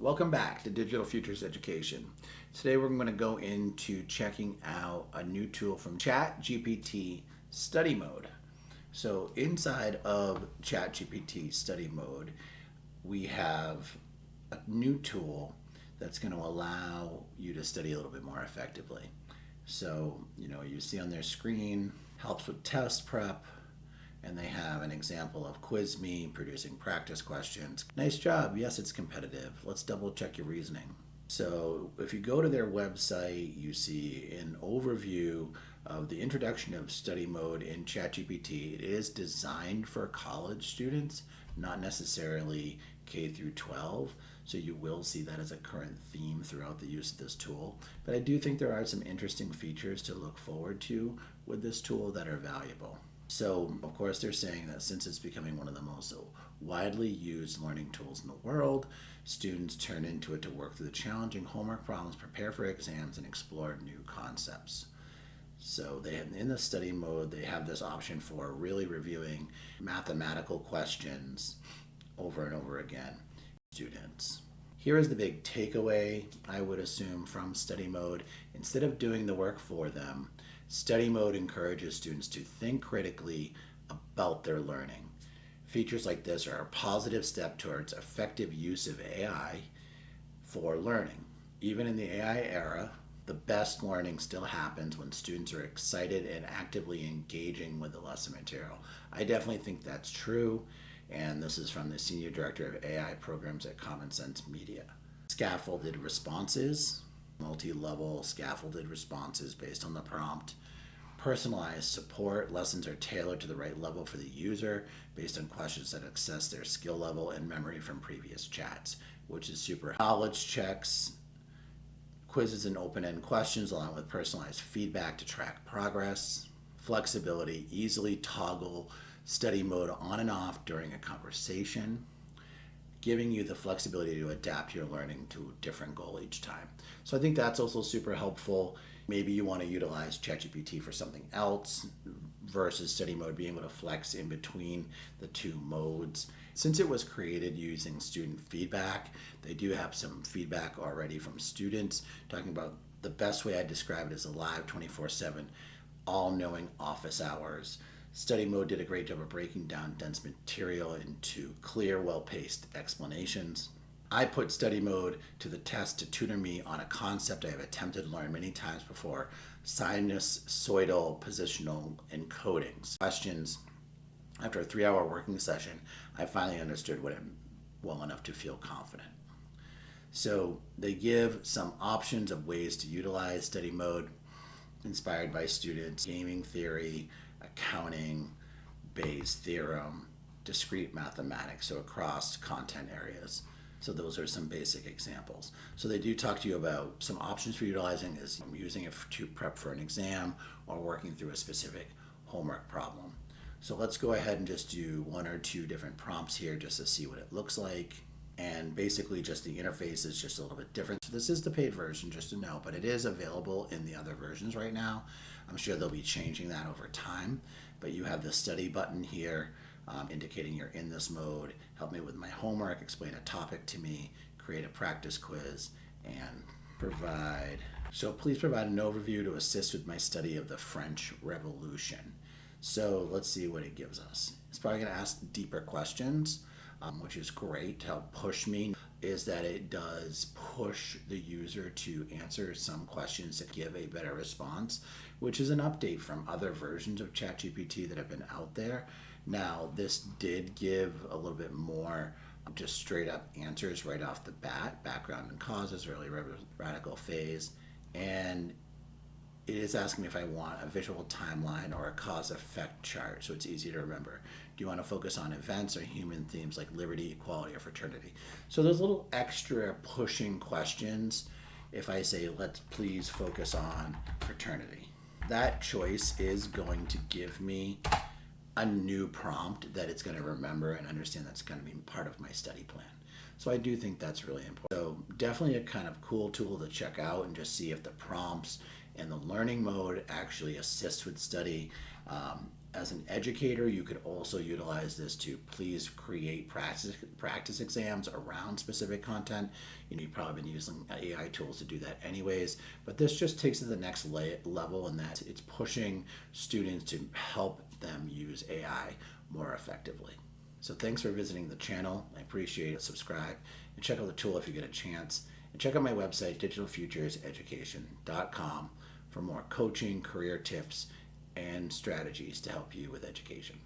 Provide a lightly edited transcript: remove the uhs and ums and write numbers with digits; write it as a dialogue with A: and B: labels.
A: Welcome back to Digital Futures Education. Today we're going to go into checking out a new tool from ChatGPT Study Mode. So inside of ChatGPT Study Mode, we have a new tool that's going to allow you to study a little bit more effectively. So, you see on their screen, helps with test prep, and they have an example of Quiz Me producing practice questions. Nice job. Yes, it's competitive. Let's double check your reasoning. So if you go to their website, you see an overview of the introduction of study mode in ChatGPT. It is designed for college students, not necessarily K through 12. So you will see that as a current theme throughout the use of this tool. But I do think there are some interesting features to look forward to with this tool that are valuable. So, of course, they're saying that since it's becoming one of the most widely used learning tools in the world, students turn into it to work through the challenging homework problems, prepare for exams, and explore new concepts. So they have, in the study mode, they have this option for really reviewing mathematical questions over and over again. Students. Here is the big takeaway, I would assume, from study mode. Instead of doing the work for them, study mode encourages students to think critically about their learning. Features like this are a positive step towards effective use of AI for learning. Even in the AI era, the best learning still happens when students are excited and actively engaging with the lesson material. I definitely think that's true, and this is from the Senior Director of AI Programs at Common Sense Media. Scaffolded responses, multi-level scaffolded responses based on the prompt. Personalized support, lessons are tailored to the right level for the user based on questions that assess their skill level and memory from previous chats, which is super. Knowledge checks, quizzes and open-end questions along with personalized feedback to track progress. Flexibility, easily toggle study mode on and off during a conversation, giving you the flexibility to adapt your learning to a different goal each time. So I think that's also super helpful. Maybe you want to utilize ChatGPT for something else versus study mode, being able to flex in between the two modes. Since it was created using student feedback, they do have some feedback already from students talking about the best way I describe it is a live 24/7, all-knowing office hours. Study mode did a great job of breaking down dense material into clear, well-paced explanations. I put study mode to the test to tutor me on a concept I have attempted to learn many times before, sinusoidal positional encodings. Questions. After a 3-hour working session, I finally understood what it well enough to feel confident. So they give some options of ways to utilize study mode inspired by students, gaming theory, accounting, Bayes' theorem, discrete mathematics, so across content areas. So those are some basic examples. So they do talk to you about some options for utilizing is using it to prep for an exam or working through a specific homework problem. So let's go ahead and just do one or two different prompts here just to see what it looks like. And basically just the interface is just a little bit different. So this is the paid version, just to know, but it is available in the other versions right now. I'm sure they'll be changing that over time, but you have the study button here indicating you're in this mode. Help me with my homework, explain a topic to me, create a practice quiz, and provide. So please provide an overview to assist with my study of the French Revolution. So let's see what it gives us. It's probably going to ask deeper questions, which is great to help push me, is that it does push the user to answer some questions to give a better response, which is an update from other versions of ChatGPT that have been out there. Now, this did give a little bit more just straight up answers right off the bat, background and causes, early radical phase, and it is asking me if I want a visual timeline or a cause-effect chart, so it's easy to remember. Do you want to focus on events or human themes like liberty, equality, or fraternity? So there's little extra pushing questions if I say, let's please focus on fraternity. That choice is going to give me a new prompt that it's going to remember and understand that's going to be part of my study plan. So I do think that's really important. So definitely a kind of cool tool to check out and just see if the prompts and the learning mode actually assist with study. As an educator, you could also utilize this to please create practice exams around specific content. You've probably been using AI tools to do that anyways, but this just takes it to the next level, and that it's pushing students to help them use AI more effectively. So thanks for visiting the channel. I appreciate it. Subscribe and check out the tool if you get a chance. And check out my website, digitalfutureseducation.com, for more coaching, career tips, and strategies to help you with education.